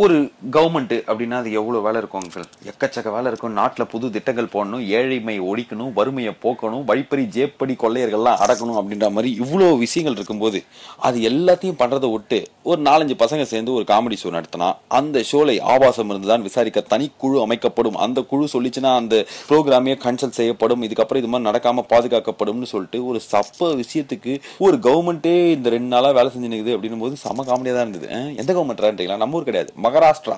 ஒரு கவர்மெண்ட் அப்படின்னா அது எவ்வளவு வேலை இருக்கும் அங்கிள்? எக்கச்சக்க வேலை இருக்கும். நாட்டுல புது திட்டங்கள் போடணும், ஏழைமை ஒழிக்கணும், வறுமையை போக்கணும், வழிப்பறி ஜேப்படி கொள்ளையர்கள்லாம் அடக்கணும் அப்படின்ற மாதிரி இவ்வளவு விஷயங்கள் இருக்கும்போது அது எல்லாத்தையும் பண்றதை விட்டு ஒரு 4-5 பசங்க சேர்ந்து ஒரு காமெடி ஷோ நடத்தினா அந்த ஷோலை ஆபாசம் இருந்துதான் விசாரிக்க தனி குழு அமைக்கப்படும், அந்த குழு சொல்லிச்சுன்னா அந்த ப்ரோக்ராமே கன்சல்ட் செய்யப்படும், இதுக்கப்புறம் இது மாதிரி நடக்காம பாதுகாக்கப்படும்னு சொல்லிட்டு ஒரு சப்ப விஷயத்துக்கு ஒரு கவர்மெண்டே இந்த 2 நாளா வேலை செஞ்சுனுக்குது அப்படின்னும் போது செம காமெடியா தான் இருந்தது. எந்த கவர்மெண்ட்ரா? நம்ம ஊர் கிடையாது, மகாராஷ்டிரா.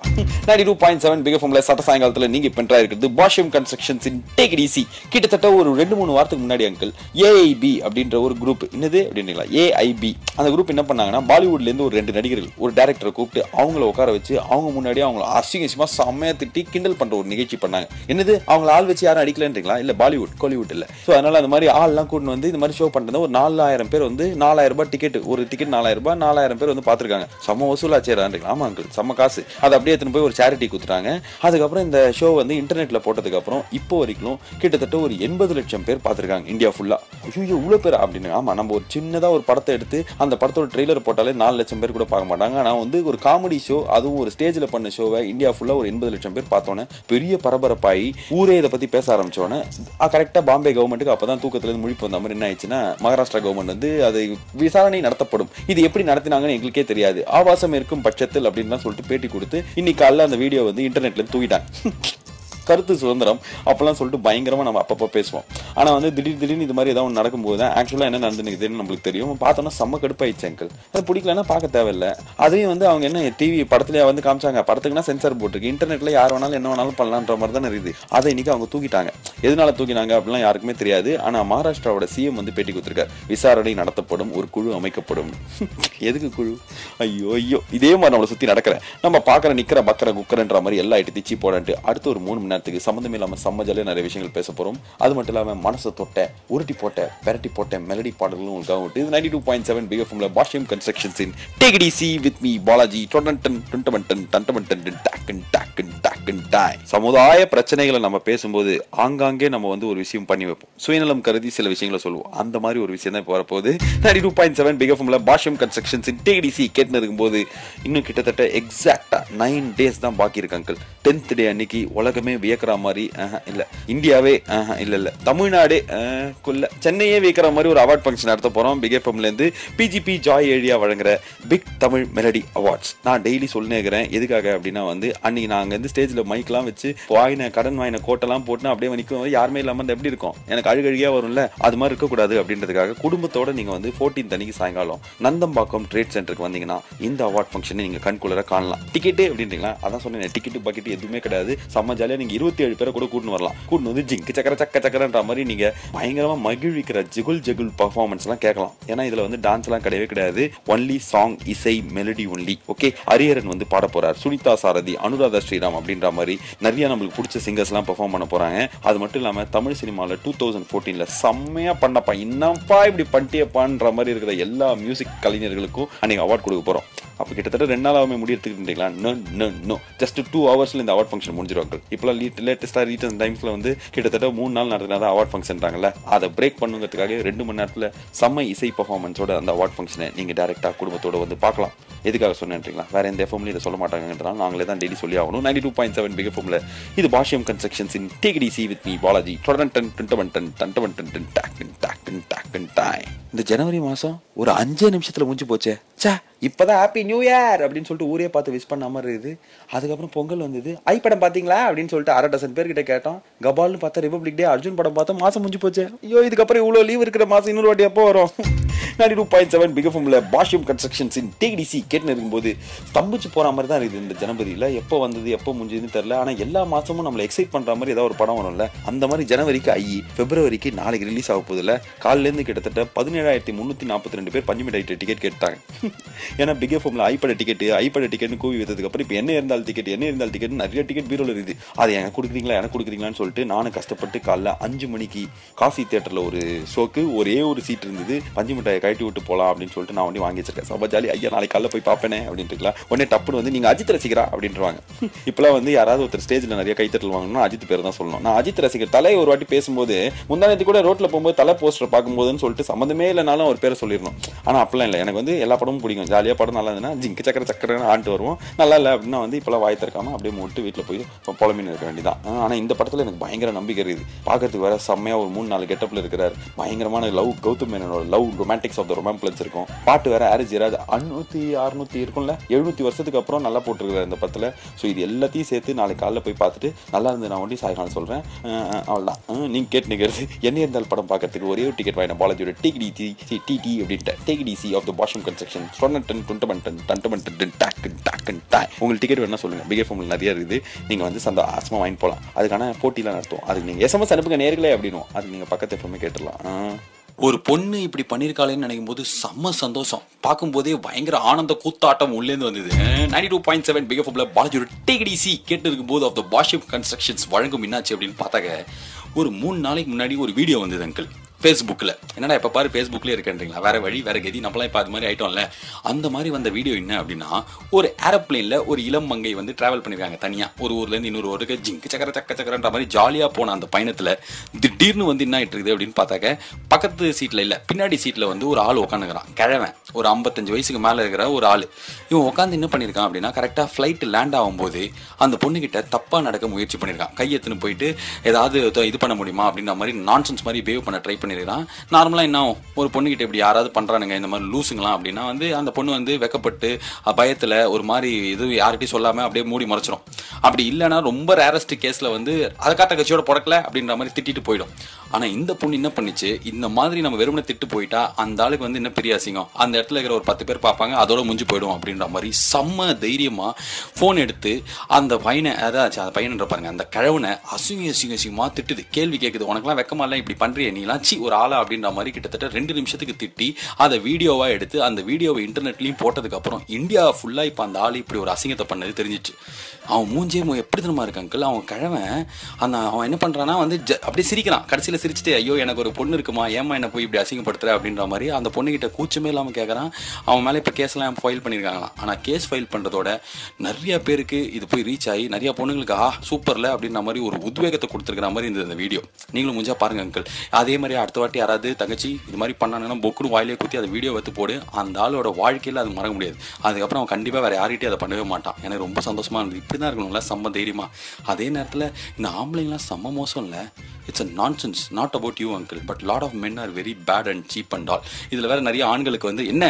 92.7 பிக் எஃப்எம்ல சட்ட சாயங்காலத்தில் நீங்க பென்றா இருக்கிறது Bashyam constructions in take it easy. கிட்டத்தட்ட ஒரு 2-3 வாரத்துக்கு முன்னாடி அங்கிள் ஏஐபி அப்படின்ற ஒரு குரூப், என்னது அப்படின்றீங்களா, ஏஐபி, அந்த குரூப் என்ன பண்ணாங்கன்னா பாலிவுட்ல இருந்து ஒரு 2 நடிகர்கள் ஒரு டைரக்டரை கூப்பிட்டு அவங்கள உட்கார வச்சு அவங்க முன்னாடி அவங்கள அசிங்கமா செம்மையா திட்டி கிண்டல் பண்ற ஒரு நிகழ்ச்சி பண்ணாங்க. என்னது, அவங்கள ஆள் வச்சு யாரும் அடிக்கலன்றீங்களா? இல்ல, பாலிவுட் கோலிவுட் இல்ல. ஸோ அதனால அந்த மாதிரி ஆள்லாம் கூட்டு வந்து இந்த மாதிரி ஷோ பண்றது ஒரு 4000 பேர் வந்து 4000 ரூபாய் டிக்கெட், ஒரு டிக்கெட் 4000 ரூபாய், 4000 பேர் வந்து பாத்துருக்காங்க. செம்ம வசூலா சேரான்றீங்களா? ஆமா அங்கிள், செம்ம காசு. அதை அப்படியே எடுத்துன்னு போய் ஒரு சேரிட்டி கொடுத்துட்டாங்க. அதுக்கப்புறம் இந்த ஷோ வந்து இன்டர்நெட்ல போட்டதுக்கு அப்புறம் இப்போ வரைக்கும் கிட்டத்தட்ட ஒரு 80 லட்சம் பேர் பார்த்திருக்காங்க இந்தியா ஃபுல்லா. ஐயோ இவ்வளவு பேர் அப்படின்னு. ஆமா, நம்ம ஒரு சின்னதா ஒரு படத்தை எடுத்து அந்த படத்தோட ட்ரெய்லர் போட்டாலே 4 லட்சம் பேர் கூட பார்க்க மாட்டாங்க. ஆனா வந்து ஒரு காமெடி ஷோ, அதுவும் ஒரு ஸ்டேஜ்ல பண்ண ஷோவை இந்தியா ஃபுல்லா ஒரு 80 லட்சம் பேர் பார்த்தோன்னே பெரிய பரபரப்பாகி ஊரே இதை பத்தி பேச ஆரம்பிச்சோன்னே கரெக்டா பாம்பே கவர்மெண்ட்டுக்கு அப்பதான் தூக்கத்துல இருந்து முழிப்பு வந்த மாதிரி என்ன ஆயிடுச்சுன்னா, மகாராஷ்டிரா கவர்மெண்ட் வந்து அதை விசாரணை நடத்தப்படும், இது எப்படி நடத்தினாங்கன்னு எங்களுக்கே தெரியாது, ஆபாசம் இருக்கும் பட்சத்தில் அப்படின்னு சொல்லிட்டு பேட்டி கொடுத்து இன்னைக்கு காலைல அந்த வீடியோ வந்து இன்டர்நெட்ல தூக்கிட்டாங்க. கருத்து சுதந்திரம் அப்பெல்லாம் சொல்லிட்டு பயங்கரமா நம்ம அப்பப்போ பேசுவோம். ஆனா வந்து திடீர்னு இது மாதிரி ஏதாவது நடக்கும்போது தான் ஆக்சுவலா என்ன நடந்துன்னு நம்மளுக்கு தெரியும். பார்த்தோம்னா செம்ம கடுப்பாயிடுச்சு அங்கிள். அது பிடிக்கலன்னா பார்க்க தேவையில்லை. அதையும் வந்து அவங்க என்ன டிவி படத்துல வந்து காமிச்சாங்க, படத்துக்குன்னா சென்சார் போட்டுருக்கு, இன்டர்நெட்ல யார் வேணாலும் என்ன வேணாலும் பண்ணலான்ற மாதிரி தானே இருக்குது. அதை இன்னைக்கு அவங்க தூக்கிட்டாங்க. எதனால தூக்கினாங்க அப்படிலாம் யாருக்குமே தெரியாது. ஆனா மகாராஷ்டிராவோட சிஎம் வந்து பேட்டி கொடுத்திருக்காரு, விசாரணை நடத்தப்படும், ஒரு குழு அமைக்கப்படும். எதுக்கு குழு? ஐயோ ஐயோ, இதே மாதிரி நம்மளை சுத்தி நடக்கிற நம்ம பாக்குற நிக்கிற பக்கற குக்கரன்ற மாதிரி எல்லா ஐட்டு திச்சி போடன்ட்டு அடுத்து ஒரு 3 மணி நேரத்துக்கு சம்பந்தமே இல்லாம சம்மஜாலே நிறைய விஷயங்கள் பேச போறோம். அது மட்டும் இல்லாம மனசை தொட்ட, உருட்டி போட்ட, பெரட்டி போட்ட மெலடி பாடல்களும் உங்களுக்காக விட்டு 92.7 பிக் எஃப்எம்ல Bashyam constructions in take it easy with me Balaji. சமுதாய பிரச்சனைகளை நம்ம பேசும்போது ஆங்காங்கே நம்ம வந்து ஒரு விஷயம் பண்ணி வைப்போம், சுயநலம் கருதி சில விஷயங்களை சொல்லுவோம். அந்த மாதிரி ஒரு விஷயம் தான் இப்போ வரப்போகுது. 92.7 பிக் எஃப்எம்ல Bashyam constructions in take it easy கேட்டு இருக்கும்போது இன்னும் கிட்டத்தட்ட எக்ஸாக்டா 9 டேஸ் தான் பாக்கி இருக்கு அங்கிள். 10th டே அன்னைக்கு உலகமே வியக்கிற மாதிரி இல்ல, இந்தியாவே இல்ல, தமிழ்நாடே சென்னையே வியக்கிற மாதிரி ஒரு அவார்ட் ஃபங்க்ஷன் நடத்த போறோம். பிக் எஃப்எம்ல இருந்து பிஜிபி ஜாய் ஏரியா வழங்குற பிக் தமிழ் மெலடி அவார்ட்ஸ். நான் டெய்லி சொல்லினேக்கிறேன், எதுக்காக அப்படின்னா வந்து அன்னைக்கு நாங்க வந்து ஸ்டேஜ்ல மைக்லாம் வச்சு கடன் வாங்கின கோட்டெல்லாம் போட்டு அப்படியே நிற்கும், யாருமே இல்லாம வந்து எப்படி இருக்கும், எனக்கு அழுகழுகியா வரும்ல, அது மாதிரி இருக்கக்கூடாது அப்படின்றதுக்காக குடும்பத்தோட நீங்க வந்து 14th அன்னைக்கு சாயங்காலம் நந்தம்பாக்கம் ட்ரேட் சென்டருக்கு வந்தீங்கன்னா இந்த அவார்ட் ஃபங்க்ஷனை நீங்க கண்குள்ளர காணலாம். டிக்கெட்டு அப்படின்றீங்களா? அதான் சொன்னேன், டிக்கெட்டு பக்கெட் எதுவுமே கிடையாது. செம்ம ஜாலியா நீங்க 27 பேரை கூட கூட்டின்னு வரலாம். கூட்டின்னு வந்து ஜிங்கு சக்கர சக்கரன்ற மாதிரி நீங்க பயங்கரமா மகிழ்விக்கிற ஜகுல் பர்ஃபார்மன்ஸ் எல்லாம் கேட்கலாம். ஏன்னா இதுல வந்து டான்ஸ் எல்லாம் கிடையவே கிடையாது, ஒன்லி சாங், இசை, மெலடி ஒன்லி. ஓகே, ஹரிஹரன் வந்து பாட போறார், சுனிதா சாரதி, அனுராதா ஸ்ரீராம் அப்படின்ற மாதிரி நிறைய நம்மளுக்கு பிடிச்ச சிங்கர்ஸ் எல்லாம் பெர்ஃபார்ம் பண்ண போறாங்க. அது மட்டும் இல்லாம தமிழ் சினிமால 2014ல செம்மையா பண்ணப்பா, இன்னப்பா இப்படி பண்ணிட்டேப்பான்ற மாதிரி இருக்கிற எல்லா மியூசிக் கலைஞர்களுக்கும் அன்னைக்கு அவார்ட் கொடுக்க போறோம். அப்போ கிட்டத்தட்ட 2 நாளாவே முடியறதுக்குங்களா? நோ, ஜஸ்ட் 2 ஹவர்ஸ்ல இந்த அவார்ட் ஃபங்க்ஷன் முடிஞ்சிருவாங்க. இப்பெல்லாம் லேட்டஸ்டா ரீசன்ட் டைம்ஸ்ல வந்து கிட்டத்தட்ட 3 நாள் நடத்தினா அவார்ட் ஃபங்க்ஷன்றாங்கல்ல, அதை பிரேக் பண்ணுங்கிறதுக்காக 2 மணி நேரத்துல செம்ம இசை பர்ஃபார்மன்ஸோட அந்த அவார்ட் ஃபங்க்ஷனை நீங்க டைரக்டா குடும்பத்தோட வந்து பார்க்கலாம். எதுக்காக சொன்னேன்றீங்களா? வேற எந்த எஃப்எம்ல இதை சொல்ல மாட்டாங்கன்றாங்க, நாங்களே தான் டெய்லி சொல்லி ஆகணும். 92.7 பிக் எஃப்எம்ல இது Bashyam constructions in take it easy with me Balaji. இந்த ஜனவரி மாசம் ஒரு 5 நிமிஷத்துல முடிஞ்சு போச்சே. இப்பதான் ஹாப்பி நியூ இயர் அப்படின்னு சொல்லிட்டு ஊரே பார்த்து விஷ் பண்ண மாதிரி இருக்குது. அதுக்கப்புறம் பொங்கல் வந்தது, படம் பாத்தீங்களா அப்படின்னு சொல்லிட்டு 1/2 டசன் பேர்கிட்ட கேட்டோம். கபால்னு பார்த்தா ரிபப்ளிக் டே, அர்ஜுன் படம் பார்த்தா மாசம் முடிஞ்சு போச்சு. ஐயோ, இதுக்கப்புறம் இவ்வளவு லீவ் இருக்கிற மாசம் இன்னொரு வாட்டி எப்போ வரும்? 92.7 பிக் எஃப்எம்ல Bashyam constructions in take it easy கேட்டு இருக்கும்போது ஸ்தம்பிச்சு போற மாதிரி தான் இருக்குது இந்த ஜனவரியில. எப்போ வந்தது எப்போ முடிஞ்சதுன்னு தெரியல. ஆனா எல்லா மாசமும் நம்மளை எக்ஸைட் பண்ற மாதிரி ஏதாவது ஒரு படம் வரும்ல, அந்த மாதிரி ஜனவரிக்கு பிப்ரவரிக்கு நாளைக்கு ரிலீஸ் ஆக போகுதுல. காலையில இருந்து கிட்டத்தட்ட 17,342 பேர் பஞ்சுமிட்டாய் டிக்கெட் கேட்டாங்க. ஏன்னா பிக் எஃப்எம்ல ஐபட டிக்கெட்னு கூவி வைத்ததுக்கு அப்புறம் இப்போ என்ன இருந்தால் டிக்கெட் நிறைய டிக்கெட் பீரோல இருக்குது. அதை எனக்கு கொடுக்குறீங்களான்னு சொல்லிட்டு நானும் கஷ்டப்பட்டு காலைல 5 மணிக்கு காசி தியேட்டர்ல ஒரு ஷோக்கு ஒரே ஒரு சீட் இருந்தது. பஞ்சு மிட்டாயை கழட்டி விட்டு போகலாம் அப்படின்னு சொல்லிட்டு நான் வண்டி வாங்கி வச்சிருக்கேன். சபா ஜாலி, ஐயா நாளைக்கு காலைல போய் பார்ப்பேனே அப்படின்ட்டு இருக்கலாம். உடனே டப்புன்னு வந்து நீங்கள் அஜித் ரசிகரா அப்படின்ட்டுருவாங்க. இப்போலாம் வந்து யாராவது ஒருத்தர் ஸ்டேஜில் நிறைய கைத்தட்டல் வாங்கணும்னா அஜித் பேர் தான் சொல்லணும். நான் அஜித் ரசிகர். தலை ஒரு வாட்டி பேசும்போது முந்தானத்து கூட ரோட்டில் போகும்போது தலை போஸ்டர் பார்க்கும்போதுன்னு சொல்லிட்டு சம்மந்தமே இல்லைனாலும் ஒரு பேரை சொல்லிடணும். ஆனால் அப்பெல்லாம் இல்லை, எனக்கு வந்து எல்லா படமும் பிடிக்கும். ஜாலியாக படம் நல்லா இருந்ததுன்னா ஜிங்கு சக்கரன்னு ஆண்டு வருவோம். நல்லா இல்லை அப்படின்னா வந்து இப்போலாம் வாய் திறக்காமல் அப்படியே மூட்டு வீட்டில் போய் புலமின்னு இருக்க வேண்டியதான். ஆனால் இந்த படத்தில் எனக்கு பயங்கர நம்பிக்கை இருக்குது. பார்க்கறதுக்கு வேற செம்மையாக ஒரு 3-4 கெட்டப்பில் இருக்கிறார். பயங்கரமான லவ், கௌதம் மேனனோட love romantics of the romance இருக்கும். பாட்டு வேற ஆரிஜிராஜ் 500-600 இருக்கும்ல, 700 வருஷத்துக்கு அப்புறம் நல்லா போட்டிருக்காரு இந்த படத்தில். ஸோ இது எல்லாத்தையும் சேர்த்து நாளைக்கு காலைல போய் பார்த்துட்டு நல்லா இருந்து நான் வண்டி சாயங்காலம் சொல்கிறேன். அவ்வளோதான். நீங்கள் கேட்டு நிற்கிறது என்ன இருந்தாலும் படம் பார்க்கறதுக்கு ஒரே ஒரு டிக்கெட் வாங்கின பாலாஜியோட டிடி அப்படின்ட்டு DTC of the Bhashyam construction உங்களுக்கு டிக்கெட் வேணா சொல்லுங்க. பிகே ஃபார்மில் நிறைய இருக்குது. நீங்கள் வந்து சந்தோஷமாக வாங்கி போகலாம். அதுக்கான போட்டிலாம் நடத்தும். அதுக்கு நீங்கள் SMS அனுப்புங்க நேர்களே அப்படின்னும். அதுக்கு நீங்கள் பக்கத்து எப்பவுமே கேட்டுடலாம். ஒரு பொண்ணு இப்படி பண்ணியிருக்காளேன்னு நினைக்கும் போது செம்ம சந்தோஷம். பார்க்கும்போதே பயங்கர ஆனந்த கூத்தாட்டம் உள்ளேந்து வந்தது. 92.7 பிகே ஃபார்மில் பாலாஜியோட டிடிசி கேட்டு இருக்கும்போது ஆஃப் த பாஷம் கன்ஸ்ட்ரக்ஷன்ஸ் வழங்கும் என்னாச்சு அப்படின்னு பார்த்தாங்க. ஒரு 3 நாளைக்கு முன்னாடி ஒரு வீடியோ வந்தது அங்கிள் ஃபேஸ்புக்கில். என்னடா இப்போ பாரு ஃபேஸ்புக்லேயே இருக்கன்றீங்களா, வேறு வழி வேறு கதி, நம்மளாம் இப்போ அது மாதிரி ஆகிட்டோம்ல. அந்த மாதிரி வந்த வீடியோ என்ன அப்படின்னா, ஒரு ஏரோப்ளேனில் ஒரு இளம் மங்கை வந்து ட்ராவல் பண்ணியிருக்காங்க தனியாக ஒரு ஊர்லேருந்து இன்னொரு ஊருக்கு. ஜிங்கு சக்கரன்ற மாதிரி ஜாலியாக போன அந்த பயணத்தில் திடீர்னு வந்து என்ன ஆகிட்டு இருக்குது அப்படின்னு பார்த்தாக்க, பக்கத்து சீட்டில் இல்லை பின்னாடி சீட்டில் வந்து ஒரு ஆள் உட்காந்துக்கிறான். கிழவன் ஒரு 55 வயசுக்கு மேலே இருக்கிற ஒரு ஆள். இவன் உட்காந்து என்ன பண்ணியிருக்கான் அப்படின்னா, கரெக்டாக ஃப்ளைட்டு லேண்ட் ஆகும்போது அந்த பொண்ணுக்கிட்ட தப்பாக நடக்க முயற்சி பண்ணியிருக்கான். கையெத்துன்னு போயிட்டு ஏதாவது இது பண்ண முடியுமா அப்படின்ற மாதிரி நான்சென்ஸ் மாதிரி பிஹேவ் பண்ண ட்ரை பண்ணியிருக்கான். நார்மலாக என்ன ஒரு பொண்ணுக்கிட்ட இப்படி யாராவது பண்ணுறானுங்க இந்த மாதிரி லூசுங்களாம் அப்படின்னா வந்து அந்த பொண்ணு வந்து வெக்கப்பட்டு பயத்தில் ஒரு மாதிரி இது யார்கிட்டையும் சொல்லாமல் அப்படியே மூடி மறைச்சிடும். அப்படி இல்லைன்னா ரொம்ப ரேரஸ்ட் கேஸில் வந்து அதை காத்த கட்சியோட புடக்கல அப்படின்ற மாதிரி திட்டிட்டு போயிடும். ஆனால் இந்த பொண்ணு என்ன பண்ணிச்சு, இந்த மாதிரி நம்ம வெறுமனை திட்டு போயிட்டா அந்த ஆளுக்கு வந்து என்ன பெரிய அசிங்கம், அந்த இடத்துல இருக்கிற ஒரு 10 பேர் பார்ப்பாங்க, அதோட முடிஞ்சு போயிடும் அப்படின்ற மாதிரி செம்ம தைரியமாக ஃபோன் எடுத்து அந்த பையனை, அதாச்சும் அந்த பையன் பாருங்க அந்த கிழவனை அசிங்கமாக திட்டுது. கேள்வி கேட்குது, உனக்குலாம் வெக்கமா இல்லை இப்படி பண்ணுறிய நீலாம் சி ஒரு ஆளா அப்படின்ற மாதிரி கிட்டத்தட்ட 2 நிமிஷத்துக்கு திட்டி அதை வீடியோவாக எடுத்து அந்த வீடியோவை இன்டர்நெட்லையும் போட்டதுக்கப்புறம் இந்தியா ஃபுல்லாக இப்போ அந்த ஆள் இப்படி ஒரு அசிங்கத்தை பண்ணது தெரிஞ்சிச்சு. அவன் மூஞ்சே எப்படி தெரியுமா இருக்கு அங்கிள், அவன் கிழவன் அவன் என்ன பண்ணுறான்னா வந்து அப்படியே சிரிக்கிறான். கடைசியில் சிரிச்சுட்டு, ஐயோ எனக்கு ஒரு பொண்ணு இருக்குமா, ஏமா என்ன போய் இப்படி அசிங்கப்படுத்துற அப்படின்ற மாதிரி அந்த பொண்ணுகிட்ட கூச்சமே இல்லாமல் கேட்குறான். அவன் மேலே இப்போ கேஸ்லாம் ஃபைல் பண்ணியிருக்காங்களாம். ஆனால் கேஸ் ஃபைல் பண்ணுறதோட நிறைய பேருக்கு இது போய் ரீச் ஆகி நிறைய பொண்ணுங்களுக்கு சூப்பரில் அப்படின்ற மாதிரி ஒரு உத்வேகத்தை கொடுத்துருக்கிற மாதிரி இருந்தது இந்த வீடியோ. நீங்களும் முடிஞ்சா பாருங்க அங்கிள். அதே மாதிரி அடுத்த வாட்டி யாராவது தங்கச்சி இது மாதிரி பண்ணாங்கன்னா பொக்குன்னு வாயிலே குத்தி அதை வீடியோ வைத்து போடு. அந்த ஆளோட வாழ்க்கையில் அது மறக்க முடியாது. அதுக்கப்புறம் அவன் கண்டிப்பாக வேறு யார்கிட்டையும் அதை பண்ணவே மாட்டான். எனக்கு ரொம்ப சந்தோஷமாக இருந்தது. இப்படி தான் இருக்கணும்ல செம்ம தைரியமாக. அதே நேரத்தில் இந்த ஆம்பளைங்களாம் செம்ம மோசம் இல்லை. It's a nonsense, not about you uncle, but lot of men are very bad and cheap and all. இதில் வேறு நிறைய ஆண்களுக்கு வந்து என்ன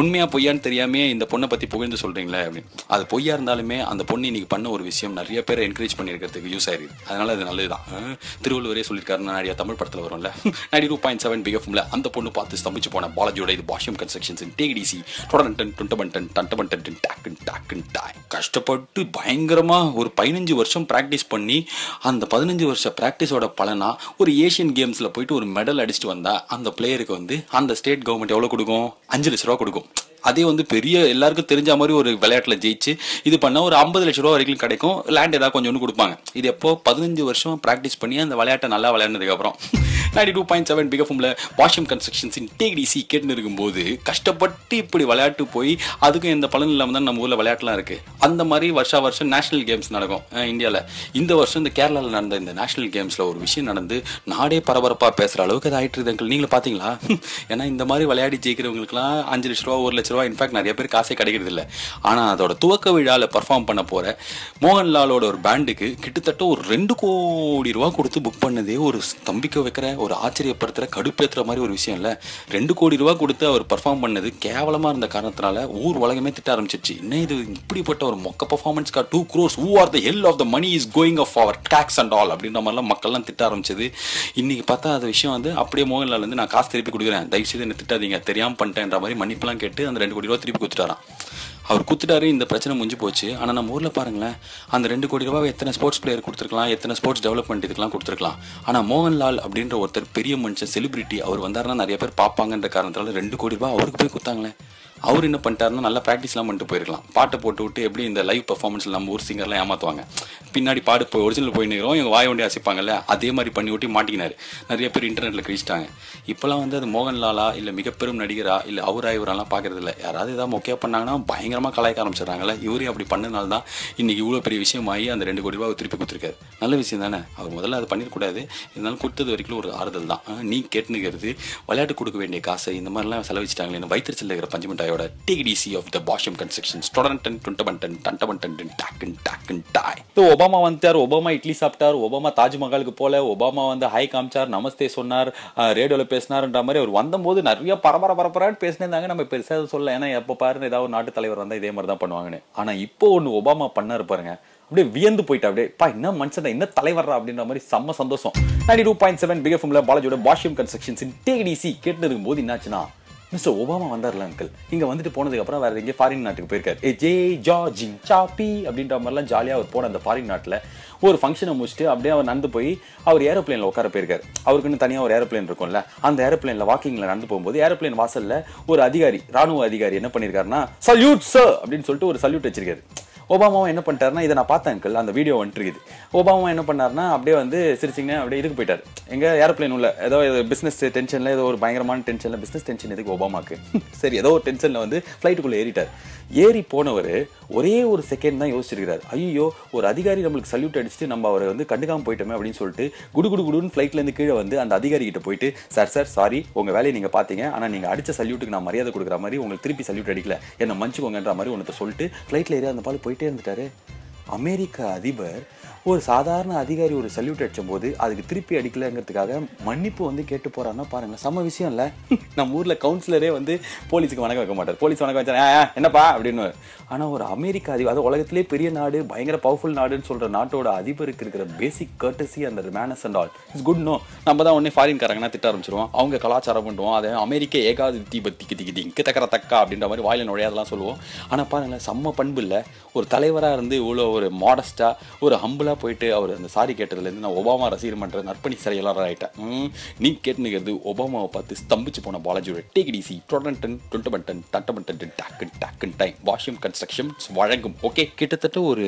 உண்மையாக பொய்யான்னு தெரியாமே இந்த பொண்ணை பற்றி புகழ்ந்து சொல்கிறீங்களே அப்படின்னு. அது பொய்யா இருந்தாலுமே அந்த பொண்ணு இன்னைக்கு பண்ண ஒரு விஷயம் நிறைய பேரை என்கரேஜ் பண்ணியிருக்கிறதுக்கு யூஸ் ஆயிருக்கு. அதனால் அது நல்லது தான். திருவள்ளுவரே சொல்லியிருக்காருன்னா நிறைய தமிழ் படத்தில் வரும்ல. 92.7 பிகஃப்ல அந்த பொண்ணு பார்த்து ஸ்தம்பிச்சு போன பாலாஜியோட இது பாஷ்யம் கன்ஸ்ட்ரக்ஷன்ஸ் டிடிசி கஷ்டப்பட்டு பயங்கரமாக ஒரு 15 வருஷம் ப்ராக்டிஸ் பண்ணி அந்த 15 வருஷ ப்ராக்டிஸோட பலனா ஒரு ஏஷியன் கேம்ஸில் போயிட்டு ஒரு மெடல் அடிச்சுட்டு வந்தா அந்த பிளேயருக்கு வந்து அந்த ஸ்டேட் கவர்மெண்ட் எவ்வளோ கொடுக்கும், 5 லட்ச ரூபா கொடுக்கும். அதே வந்து பெரிய எல்லாருக்கும் தெரிஞ்ச மாதிரி ஒரு விளையாட்டில் ஜெயிச்சு இது பண்ணால் ஒரு 50 லட்ச ரூபா வரைக்கும் கிடைக்கும். லேண்ட் ஏதாவது கொஞ்சம் ஒன்று கொடுப்பாங்க. இது எப்போ 15 வருஷம் ப்ராக்டிஸ் பண்ணி அந்த விளையாட்டை நல்லா விளையாடுனதுக்கப்புறம் 92.7 பிகஃபும்ல வாஷிம் கன்ஸ்ட்ரக்ஷன்ஸ் டிடிசி கேட்டுன்னு இருக்கும்போது கஷ்டப்பட்டு இப்படி விளையாட்டு போய் அதுக்கும் எந்த பலன் இல்லாமல் தான் நம்ம ஊரில் விளையாட்டுலாம் இருக்குது. அந்த மாதிரி வருஷம் நேஷனல் கேம்ஸ் நடக்கும் இந்தியாவில். இந்த வருஷம் இந்த கேரளாவில் நடந்த இந்த நேஷனல் கேம்ஸில் ஒரு விஷயம் நடந்து நாடே பரபரப்பாக பேசுகிற அளவுக்கு அது ஆகிட்டு இருக்குது. நீங்களும் பார்த்தீங்களா? ஏன்னா இந்த மாதிரி விளையாடி ஜெயிக்கிறவங்களுக்குலாம் 5 லட்ச ரூபா 1 லட்ச ரூபா இன்ஃபேக்ட் நிறைய பேர் காசே கிடைக்கிறது இல்லை. ஆனால் அதோட துவக்க விழாவில் பர்ஃபார்ம் பண்ண போகிற மோகன்லாலோட ஒரு பேண்டுக்கு கிட்டத்தட்ட ஒரு 2 கோடி ரூபா கொடுத்து புக் பண்ணதே ஒரு ஸ்தம்பிக்க வைக்கிற ஒரு ஆச்சரியப்படுத்துகிற கடுப்பேற்றுற மாதிரி ஒரு விஷயம் இல்லை. 2 கோடி ரூபா கொடுத்து அவர் பர்ஃபார்ம் பண்ணது கேவலமாக இருந்த காரணத்தினால ஊர் உலகமே திட்ட ஆரம்பிச்சிருச்சு. இன்னும் இது இப்படிப்பட்ட ஒரு மொக்க பர்ஃபார்மன்ஸ்க்கா 2 crores who are the hell of the money is going of our tax and all அப்படின்ற மாதிரிலாம் மக்கள்லாம் திட்ட ஆரம்பிச்சது. இன்னைக்கு பார்த்தா அந்த விஷயம் வந்து அப்படியே மோகன்லால் வந்து நான் காசு திருப்பி கொடுக்குறேன், தயவுசெய்து என்ன திட்டாதீங்க, தெரியாமல் பண்ணிட்டேன்ற மாதிரி மன்னிப்புலாம் கேட்டு அந்த 2 கோடி ரூபா திருப்பி கொடுத்துட்டாராம். அவர் குத்துட்டாரு, இந்த பிரச்சனை முடிஞ்சு போச்சு. ஆனால் நம்ம ஊரில் பாருங்களேன், அந்த 2 கோடி ரூபாய் எத்தனை ஸ்போர்ட்ஸ் பிளேயர் கொடுத்துருக்கலாம், எத்தனை ஸ்போர்ட்ஸ் டெவலப்மெண்ட் இதுக்கெல்லாம் கொடுத்துருக்கலாம். ஆனால் மோகன்லால் அப்படின்ற ஒருத்தர் பெரிய மனுஷன், செலிபிரிட்டி, அவர் வந்தாருன்னா நிறைய பேர் பார்ப்பாங்கன்ற காரணத்தால் 2 கோடி ரூபாய் அவருக்கு போய் கொடுத்தாங்களே. அவர் என்ன பண்ணிட்டாருன்னா நல்லா ப்ராக்டிஸ்லாம் பண்ணிட்டு போயிருக்கலாம். பாட்டை போட்டு விட்டு எப்படி இந்த லைவ் பர்ஃபார்மன்ஸில் நம்ம ஊர் சிங்கர்லாம் ஏமாற்றுவாங்க, பின்னாடி பாடு போய் ஒரிஜினல் போய் நிற்கிறோம், இவங்க வாய் ஒண்டி அசைப்பாங்கல்ல, அதே மாதிரி பண்ணி ஓட்டி மாட்டிக்கினார். நிறைய பேர் இன்டர்நெட்டில் கிழிச்சிட்டாங்க. இப்போலாம் வந்து அது மோகன்லாலா இல்லை மிகப்பெரும் நடிகரா இல்லை அவரா இவரெல்லாம் பார்க்கறது இல்லை. யாராவது ஏதாவது மொக்கையாக பண்ணாங்கன்னா பயங்கரமாக கலாய்க்க ஆரம்பிச்சிடுறாங்கல்ல. இவரே அப்படி பண்ணதுனால தான் இன்றைக்கி இவ்வளோ பெரிய விஷயமாகி அந்த 2 கோடி ரூபாய் திருப்பி கொடுத்துருக்காரு. நல்ல விஷயம் தானே. அவர் முதல்ல அது பண்ணிடக்கூடாது. இருந்தாலும் கொடுத்தது வரைக்கும் ஒரு ஆறுதல் தான். நீ கேட்டுனுக்கிறது விளையாட்டு கொடுக்க வேண்டிய காசை இந்த மாதிரிலாம் செலவிச்சிட்டாங்களே. வயிற்றுச்சல் இருக்கிற பஞ்சு மிட்டாயோட டிடிசி ஆஃப் த பாஷம் கன்ஸ்ட்ரக்ஷன்ஸ் டொடன்டன் டுண்டபன்டன் டண்டபன்டன் டாக்கன் டாக்கன் டாய். ஒபாமா வந்துட்டார், ஒபாமா இட்லி சாப்பிட்டார், ஒபாமா தாஜ்மஹாலுக்கு போல, ஒபாமா வந்து ஹை காமிச்சார், நமஸ்தே சொன்னார், ரேடியோவில் பேசினார்ன்ற மாதிரி அவர் வந்தபோது நிறைய பரபரன்னு பேசினிருந்தாங்க. நம்ம பெருசாக சொல்ல, ஏன்னா எப்போ பாருன்னு ஏதாவது ஒரு நாட்டு தலைவர் வந்தால் இதே மாதிரி தான் பண்ணுவாங்கன்னு. ஆனால் இப்போ ஒன்று ஒபாமா பண்ணாரு பாருங்க, அப்படியே வியந்து போயிட்டா. அப்படியே பா என்ன மனுஷன் என்ன தலைவர்றா அப்படின்ற மாதிரி செம்ம சந்தோஷம். 92.7 பிக் எஃப்எம்ல பாலாஜியோட பாஷ்யம் கன்ஸ்ட்ரக்ஷன்ஸ் டிடிசி கேட்டு இருக்கும்போது என்னாச்சுன்னா, மிஸ்டர் ஒபாமா வந்தார்ல அங்கிள், இங்கே வந்துட்டு போனதுக்கு அப்புறம் வேற எங்கேயும் ஃபாரின் நாட்டுக்கு போயிருக்காரு. ஜே ஜார்ஜிங் சாப்பி அப்படின்ற மாதிரிலாம் ஜாலியாக அவர் போன அந்த ஃபாரின் நாட்டில் ஒரு ஃபங்க்ஷனை முடிச்சுட்டு அப்படியே அவர் நடந்து போய் அவர் ஏரோப்ளேனில் உட்கார போயிருக்காரு. அவருக்குன்னு தனியாக ஒரு ஏரோப்ளேன் இருக்கும்ல, அந்த ஏரோப்ளேனில் வாக்கிங்கில் நடந்து போகும்போது ஏரோப்ளேன் வாசலில் ஒரு அதிகாரி, ராணுவ அதிகாரி என்ன பண்ணியிருக்காருன்னா, சல்யூட் சார் அப்படின்னு சொல்லிட்டு ஒரு சல்யூட் வச்சிருக்காரு. ஒபாமாவும் என்ன பண்ணிட்டாருன்னா, இதை நான் பார்த்தேன் அங்கிள், அந்த வீடியோ வந்துருக்குது. ஒபாமா என்ன பண்ணாருன்னா அப்படியே வந்து சிரிச்சிங்க அப்படியே இதுக்கு போயிட்டார். எங்கள் ஏரோப்ளேன் உள்ள ஏதோ பிஸ்னஸ் டென்ஷனில் ஏதோ ஒரு பயங்கரமான டென்ஷனில், பிஸ்னஸ் டென்ஷன் எதுக்கு ஒபாமாக்கு சரி ஏதோ ஒரு டென்ஷனில் வந்து ஃப்ளைட்டுக்குள்ளே ஏறிட்டார். ஏறி போனவர் ஒரே ஒரு செகண்ட் தான் யோசிச்சிருக்கிறார். ஐயோ ஒரு அதிகாரி நம்மளுக்கு சல்யூட் அடிச்சுட்டு நம்ம அவரை வந்து கண்டுக்காமல் போயிட்டோமே அப்படின்னு சொல்லிட்டு குடுன்னு ஃப்ளைட்லேருந்து கீழே வந்து அந்த அதிகாரி கிட்ட போயிட்டு, சார் சாரி உங்கள் வேலையை நீங்கள் பார்த்தீங்க, ஆனால் நீங்கள் அடித்த சல்யூட்டுக்கு நான் மரியாதை கொடுக்குற மாதிரி உங்களுக்கு திருப்பி சல்யூட் அடிக்கல, என்னை மன்னிச்சுக்கோங்கன்ற மாதிரி ஒன்றத்தை சொல்லிட்டு ஃப்ளைட்டில் ஏறி அந்த பால் போயிட்டே இருந்துட்டாரு. அமெரிக்க அதிபர் ஒரு சாதாரண அதிகாரி ஒரு சல்யூட் அடிச்சும் போது அதுக்கு திருப்பி அடிக்கலங்கிறதுக்காக மன்னிப்பு வந்து கேட்டு போறான்னா பாருங்களேன், செம்ம விஷயம் இல்லை. நம்ம ஊரில் கவுன்சிலரே வந்து போலீஸுக்கு வணக்கம் வைக்க மாட்டார். போலீஸ் வணக்கம் வச்சா என்னப்பா அப்படின்னு. ஆனால் ஒரு அமெரிக்க அதிபர், அது உலகத்திலே பெரிய நாடு, பயங்கர பவர்ஃபுல் நாடுன்னு சொல்ற நாட்டோட அதிபருக்கு இருக்கிற பேசிக் கர்டசி அந்த manners and all it's good. No நம்ம தான் உடனே ஃபாரின்காரங்கன்னா திட்ட ஆரம்பிச்சிருவோம், அவங்க கலாச்சாரம் பண்ணுவோம், அதை அமெரிக்க ஏகாதி தீபத்தி இங்கு தக்கற தக்கா அப்படின்ற மாதிரி வாயில நுழையாதெல்லாம் சொல்லுவோம். ஆனால் பாருங்களேன், செம்ம பண்பு இல்லை. ஒரு தலைவராக இருந்து இவ்வளோ ஒரு மாடஸ்டா ஒரு ஹம்பிளா போயிட்டு அவர் அந்த சாரி கேட்டதுலேருந்து நான் ஒபாமா ரசிகர் மன்ற நற்பணி சிறையெல்லாம் ஆகிட்டேன். நீ கேட்டுனுங்கிறது ஒபாமாவை பார்த்து ஸ்தம்பிச்சு போன பாலாஜியோட டிடிசி டொடன்டன் டுண்டபன்டன் டண்டபன்டன் டாக்கன் டாக்கன் டைம் வாஷ்யம் கன்ஸ்ட்ரக்ஷன்ஸ் வழங்கும். ஓகே, கிட்டத்தட்ட ஒரு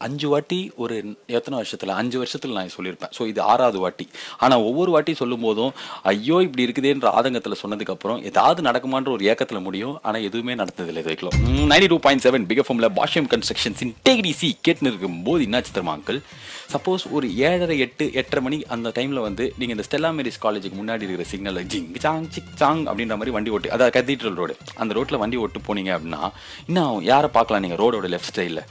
5 வாட்டி, ஒரு எத்தனை வருஷத்தில் 5 வருஷத்தில் நான் சொல்லியிருப்பேன். ஸோ இது 6வது வாட்டி. ஆனால் ஒவ்வொரு வாட்டி சொல்லும் போதும் ஐயோ இப்படி இருக்குதேன்ற ஆதங்கத்தில் சொன்னதுக்கப்புறம் ஏதாவது நடக்குமான்ற ஒரு ஏக்கத்தில் முடியும். ஆனால் எதுவுமே நடந்ததில்லை இது வைக்கலாம். 92.7 பிக் எஃப்எம்ல பாஷ்யம் கன்ஸ்ட்ரக்ஷன்ஸின் டிடிசி கேட்டுன்னு இருக்கும்போது என்னாச்சு தெரியுமா அங்கிள், சப்போஸ் ஒரு 7:30 8:30 மணி அந்த டைமில் வந்து நீங்கள் இந்த ஸ்டெல்லா மேரிஸ் காலேஜுக்கு முன்னாடி இருக்கிற சிக்னல் ஜிங் சாங் சிக் சாங் அப்படின்ற மாதிரி வண்டி ஓட்டு, அதாவது கதீட்ரல் ரோடு, அந்த ரோட்டில் வண்டி ஓட்டு போனீங்க அப்படின்னா இன்னும் யாரை பார்க்கலாம் நீங்கள் ரோடோட லெஃப்ட் சைடில்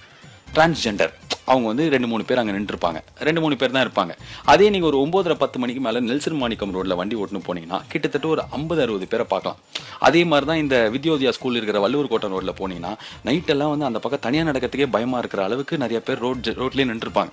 டிரான்ஸ்ஜெண்டர் அவங்க வந்து 2-3 பேர் அங்கே நின்றுருப்பாங்க. 2-3 பேர் தான் இருப்பாங்க. அதே நீங்கள் ஒரு 9:10 மணிக்கு மேலே நெல்சன் மாணிக்கம் ரோட்டில் வண்டி ஓட்டுன்னு போனீங்கன்னா கிட்டத்தட்ட ஒரு 50-60 பேரை பார்க்கலாம். அதே மாதிரி தான் இந்த வித்யோதயா ஸ்கூல் இருக்கிற வள்ளுவர் கோட்டை ரோட்டில் போனீங்கன்னா நைட்டெல்லாம் வந்து அந்த பக்கம் தனியாக நடக்கிறதுக்கே பயமாக இருக்கிற அளவுக்கு நிறைய பேர் ரோட்லேயே நின்றுருப்பாங்க.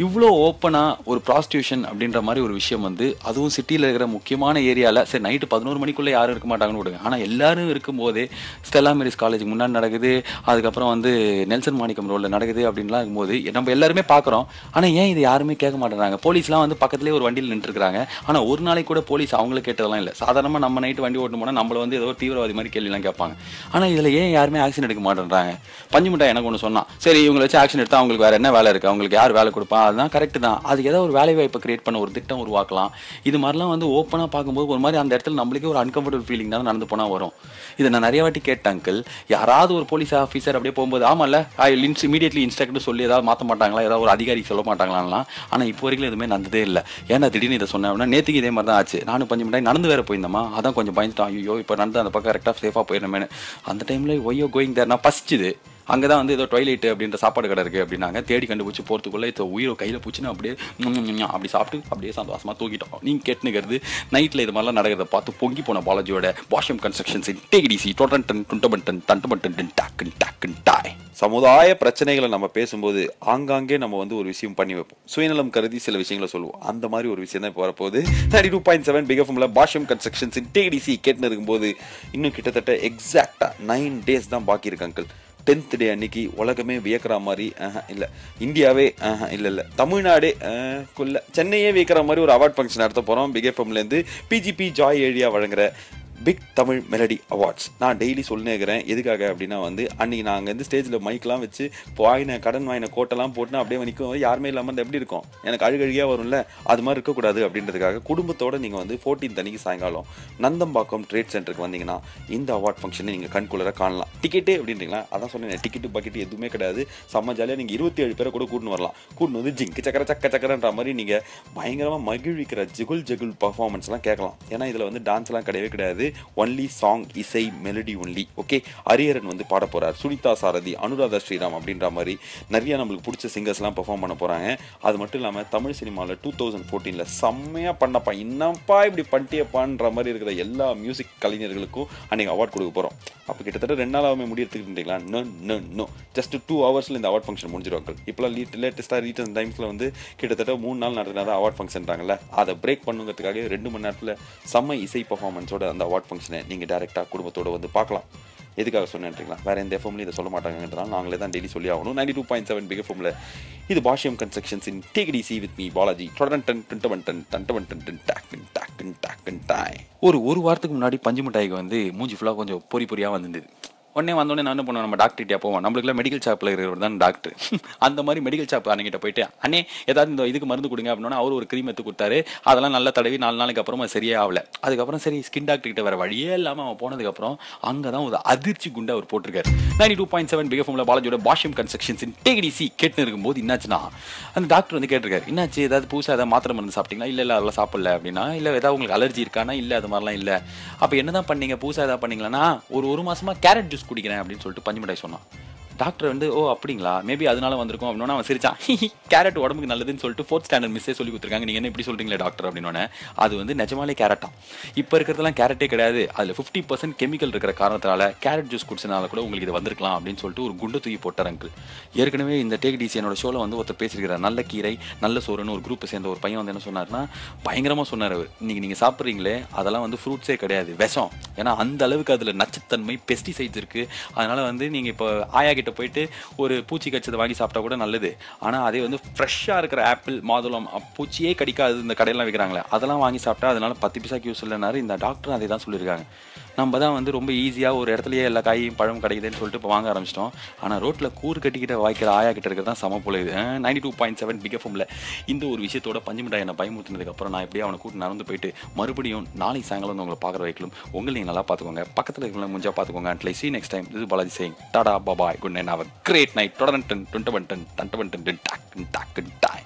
இவ்வளோ ஓப்பனாக ஒரு ப்ராஸ்டியூஷன் அப்படின்ற மாதிரி ஒரு விஷயம் வந்து, அதுவும் சிட்டியில் இருக்கிற முக்கியமான ஏரியாவில், சரி நைட்டு 11 மணிக்குள்ளே யாரும் இருக்க மாட்டாங்கன்னு விடுங்க, ஆனால் எல்லாரும் இருக்கும்போதே ஸ்டெல்லா மேரிஸ் காலேஜுக்கு முன்னாடி நடக்குது, அதுக்கப்புறம் வந்து நெல்சன் மாணிக்கம் ரோடில் நடக்குது அப்படின்லாம் இருக்கும்போது நம்ம எல்லாருமே பார்க்குறோம். ஆனால் ஏன் இது யாருமே கேட்க மாட்டேறாங்க? போலீஸ்லாம் வந்து பக்கத்துலேயே ஒரு வண்டியில் நின்றுருக்காங்க. ஆனால் ஒரு நாளைக்கு கூட போலீஸ் அவங்கள கேட்டதெல்லாம் இல்லை. சாதாரணமாக நம்ம நைட்டு வண்டி ஓட்டு போனால் நம்மளை வந்து ஏதோ தீவிரவாதி மாதிரி கேள்விலாம் கேட்பாங்க. ஆனால் இதில் ஏன் யாருமே ஆக்ஷன் எடுக்க மாட்டேறாங்க? பஞ்சு மிட்டாய் எனக்கு ஒன்று சொன்னான், சரி இவங்களை வச்சு ஆக்ஷன் எடுத்தால் அவங்களுக்கு வேறு என்ன வேலை இருக்குது, அவங்களுக்கு யார் வேலை கொடுப்பா, அதுதான் கரெக்டு தான். அதுக்கு ஏதாவது ஒரு வேலை வாய்ப்பை கிரியேட் பண்ண ஒரு திட்டம் உருவாக்கலாம். இது மாதிரிலாம் வந்து ஓப்பனாக பார்க்கும்போது ஒரு மாதிரி அந்த இடத்துல நம்மளுக்கே ஒரு அன்கம்ஃபர்டபுள் ஃபீலிங் தான் நடந்து போனால் வரும். இதை நான் நிறைய வாட்டி கேட்டேன் அங்கிள். யாராவது ஒரு போலீஸ் ஆஃபீஸர் அப்படியே போகும்போது ஆமாம்ல இமீடியட்லி இன்ஸ்ட்ரக்டர் சொல்லி ஏதாவது மாற்ற மாட்டாங்களா, ஏதாவது ஒரு அதிகாரி சொல்ல மாட்டாங்களான்லாம். ஆனால் இப்போ வரைக்கும் எதுவுமே நடந்ததே இல்லை. ஏன்னா திடீர்னு இதை சொன்னேன் அப்படின்னா, நேற்றுக்கு இதே மாதிரி தான் ஆச்சு. நானும் பஞ்சு மிட்டாய் நடந்து வேறு போயிருந்தேம்மா, அதான் கொஞ்சம் பயந்துட்டோம், ஐயோ இப்போ நடந்து அந்த பக்கம் கரெக்டாக சேஃபாக போயிடணுமேனு. அந்த டைமில் ஒய்யோ கோயிங் தேர் நான் பசிச்சுது. அங்கே தான் வந்து ஏதோ டாய்லெட் அப்படின்ற சாப்பாடு கடை இருக்குது அப்படின்னாங்க. தேடி கண்டுபிடிச்சி போகிறதுக்குள்ளே இப்போ உயிரை கையில் பிடிச்சின்னு அப்படியே அப்படி சாப்பிட்டு அப்படியே சந்தோஷமாக தூக்கிட்டோம். நீங்கள் கேட்டுனுக்கிறது நைட்டில் இது மாதிரிலாம் நடக்கிறத பார்த்து பொங்கி போன பாலாஜியோட பாஷ்யம் கன்ஸ்ட்ரக்ஷன்ஸ் டிடிசி டொடன்டன் டுண்டபன்டன் டண்டபன்டன் டாக்கன் டாக்கன் டாய். சமுதாய பிரச்சனைகளை நம்ம பேசும்போது ஆங்காங்கே நம்ம வந்து ஒரு விஷயம் பண்ணி வைப்போம், சுயநலம் கருதி சில விஷயங்களை சொல்லுவோம். அந்த மாதிரி ஒரு விஷயம் தான் இப்போ வரப்போகுது. 92.7 பிக் எஃப்எம்ல பாஷ்யம் கன்ஸ்ட்ரக்ஷன்ஸ் டிடிசி கேட்டுன்னு இருக்கும்போது இன்னும் கிட்டத்தட்ட எக்ஸாக்டாக 9 days தான் பாக்கி இருக்கு அங்கிள். 10th டே அன்னைக்கு உலகமே வியக்கிற மாதிரி இல்லை, இந்தியாவே இல்லை தமிழ்நாடே சென்னையே வியக்கிற மாதிரி ஒரு அவார்ட் ஃபங்க்ஷன் நடத்த போகிறோம். பிக் எஃப்எம்லேருந்து பிஜிபி ஜாய் ஏரியா வழங்குற பிக் தமிழ் மெலடி அவார்ட்ஸ். நான் டெய்லி சொல்லினேக்கிறேன், எதுக்காக அப்படின்னா வந்து அன்றைக்கி நாங்கள் வந்து ஸ்டேஜில் மைக்கெலாம் வச்சு கடன் வாங்கின கோட்டெல்லாம் போட்டுனா அப்படியே நிற்கும், யாருமே இல்லாமல் இருந்தால் எப்படி இருக்கும், எனக்கு அழுகழியாக வரும்ல, அது மாதிரி இருக்கக்கூடாது அப்படின்றதுக்காக குடும்பத்தோடு நீங்கள் வந்து 14 அன்னைக்கு சாயங்காலம் நந்தம்பாக்கம் ட்ரேட் சென்டருக்கு வந்தீங்கன்னா இந்த அவார்ட் ஃபங்க்ஷனை நீங்கள் கண்குள்ளர காணலாம். டிக்கெட்டு அப்படின்றீங்களா, அதான் சொன்னேன், டிக்கெட்டு பக்கெட்டு எதுவுமே கிடையாது, செம்ம ஜாலியாக நீங்கள் 27 பேரை கூட கூட்டின்னு வரலாம். கூட்டின்னு வந்து ஜிங்கு சக்கர சக்கரன்ற மாதிரி நீங்கள் பயங்கரமாக மகிழ்விக்கிற ஜகுல் பர்ஃபார்மன்ஸ்லாம் கேட்கலாம். ஏன்னா இதில் வந்து டான்ஸ்லாம் கிடையவே கிடையாது, ஒன்லி சாங், இசை, மெலடி ஒன்லி. ஓகே, ஹரிஹரன் வந்து பாட போகிறார், சுனிதா சாரதி, அனுராதா ஸ்ரீராம் அப்படின்ற மாதிரி நிறைய நம்மளுக்கு பிடிச்ச சிங்கர்ஸ்லாம் பெர்ஃபார்ம் பண்ண போகிறாங்க. அது மட்டும் இல்லாமல் தமிழ் சினிமாவில் 2014 செம்மையாக பண்ணப்பா, இன்னப்பா இப்படி பண்ணிட்டேப்பான்ற மாதிரி இருக்கிற எல்லா மியூசிக் கலைஞர்களுக்கும் அன்றைக்கி அவார்ட் கொடுக்க போகிறோம். அப்போ கிட்டத்தட்ட 2 நாளாகவே முடியறதுக்குன்றீங்களா? நோ ஜஸ்ட் 2 ஹவர்ஸில் இந்த அவார்ட் ஃபங்க்ஷன் முடிஞ்சிருவாங்க. இப்போலாம் லேட்டஸ்ட்டாக ரீசன்ட் டைம்ஸில் வந்து கிட்டத்தட்ட 3 நாள் நடத்தினா அவார்ட் ஃபங்க்ஷன்றாங்கல்ல, அதை பிரேக் பண்ணுங்கிறதுக்காக 2 மணி நேரத்தில் செம்ம இசை பர்ஃபார்மன்ஸோட அந்த அவார்ட் ஃபங்க்ஷனை நீங்கள் டேரெக்டாக குடும்பத்தோடு வந்து பார்க்கலாம். எதுக்காக சொன்னேன்றீங்களா? வேறு எந்த எஃப்எம்லையும் இதை சொல்ல மாட்டாங்கன்றதால நாங்களே தான் டெய்லி சொல்லி ஆகணும். 92.7 பிக் எஃப்எம்ல இது Bashyam constructions in take it easy with me Balaji. ஒரு வாரத்துக்கு முன்னாடி பஞ்சு மிட்டாய்க்கு வந்து மூஞ்சி ஃபுல்லாக கொஞ்சம் பொறியாக வந்துருந்தது. உடனே வந்தோடனே நான் என்ன பண்ணுவேன், நம்ம டாக்டர்கிட்டே போவோம், நம்மளுக்குலாம் மெடிக்கல் ஷாப்பில் இருக்கிறவர் தான் டாக்டர். அந்த மாதிரி மெடிக்கல் ஷாப் அன்னைக்கிட்ட போயிட்டு, அண்ணே ஏதாவது இந்த இதுக்கு மருந்து கொடுங்க அப்படின்னா அவர் ஒரு க்ரீம் எடுத்து கொடுத்தாரு. அதெல்லாம் நல்லா தடவி 4 நாளைக்கு அப்புறம் சரியே ஆகலை. அதுக்கப்புறம் சரி ஸ்கின் டாக்டர்கிட்ட வேறு வழியே இல்லாமல் அவன் போனதுக்கப்புறம் அங்கே தான் ஒரு அதிர்ச்சி குண்டை அவர் போட்டிருக்காரு. 92.7 பிக் எஃப்எம்ல பாலாஜியோட Bashyam constructions in take it easy கேட்டுன்னு இருக்கும்போது என்னாச்சுன்னா, அந்த டாக்டர் வந்து கேட்டிருக்காரு, என்னாச்சு ஏதாவது புதுசாக ஏதாவது மாத்திரை மருந்து சாப்பிட்டீங்களா? இல்லை அதெல்லாம் சாப்பிடல அப்படின்னா, இல்லை ஏதாவது உங்களுக்கு அலர்ஜி இருக்கானா? இல்லை அது மாதிரிலாம் இல்லை. அப்போ என்ன தான் பண்ணீங்க, புதுசாக ஏதாவது பண்ணீங்களான்னா, ஒரு மாதமாக கேரட் ஜூஸ் குடிக்கிறேன் அப்படின்னு சொல்லிட்டு பஞ்சு மிட்டாய் சொன்னான். டாக்டர் வந்து ஓ அப்படிங்களா, மேபி அதனால வந்திருக்கும் அப்படின்னா அவன் சிரிச்சான். கேரட் உடம்புக்கு நல்லதுன்னு சொல்லிட்டு 4th ஸ்டாண்டர்ட் மிஸ்ஸே சொல்லி கொடுத்துருக்காங்க, நீங்கள் என்ன இப்படி சொல்கிறீங்களே டாக்டர் அப்படின்னோடனே, அது வந்து நிஜமாலே கேரட்டாம். இப்போ இருக்கிறதுலாம் கேரட்டே கிடையாது, அதில் 50% கெமிக்கல் இருக்கிற காரணத்தினால கேரட் ஜூஸ் குடிச்சனால கூட உங்களுக்கு இது வந்திருக்கலாம் அப்படின்னு சொல்லிட்டு ஒரு குண்டு தூக்கி போட்டார் அங்கிள். ஏற்கனவே இந்த டேக் டிசி என்னோட ஷோவில் வந்து ஒருத்தர் பேசியிருக்கிறார், நல்ல கீரை நல்ல சோறுன்னு ஒரு குரூப்பை சேர்ந்த ஒரு பையன் வந்து என்ன சொன்னார்னா, பயங்கரமாக சொன்னார் அவர், இன்னைக்கு நீங்கள் சாப்பிட்றீங்களே அதெல்லாம் வந்து ஃப்ரூட்ஸே கிடையாது, விஷம். ஏன்னா அந்த அளவுக்கு அதில் நச்சுத்தன்மை, பெஸ்டிசைட்ஸ் இருக்குது. அதனால் வந்து நீங்கள் இப்போ ஆயா கிட்ட போயிட்டு ஒரு பூச்சி கடிச்சதை வாங்கி சாப்பிட்டா கூட நல்லது. ஆனால் அதே வந்து ஃப்ரெஷ்ஷாக இருக்கிற ஆப்பிள், மாதுளம், பூச்சியே கடிக்காது இந்த கடையெல்லாம் விற்கிறாங்களே, அதெல்லாம் வாங்கி சாப்பிட்டா அதனால 10 பைசாக்கு யூஸ் இல்லைனாரு. இந்த டாக்டரும் அதே தான் சொல்லியிருக்காங்க. நம்ம தான் வந்து ரொம்ப ஈஸியாக ஒரு இடத்துலையே எல்லா காயும் பழம் கிடைக்குதுன்னு சொல்லிட்டு இப்போ வாங்க ஆரம்பிச்சிட்டோம். ஆனால் ரோட்டில் கூறு கட்டிக்கிட்ட வாய்க்கிற ஆயா கிட்ட இருக்கிறது தான் சம போல இது. 92.7 பிக் எஃப்எம்ல இந்த ஒரு விஷயத்தோட பஞ்சு மிட்டாய் என்னை பயமுறுத்தினதுக்கப்புறம் நான் எப்படியே அவனை கூட்டு நடந்து போயிட்டு மறுபடியும் நாளைக்கு சாயங்காலம் வந்து உங்களை பார்க்குற வைக்கலும். உங்களை நீங்கள் நல்லா பார்த்துக்கோங்க, பக்கத்தில் இருக்கிறவங்க முடிஞ்சா பார்த்துக்கோங்க. And like see you next time. This is Balaji saying tada bye bye, good night, have a great night. Todadan 20 10 10 10 10 10 10 10 10 10 10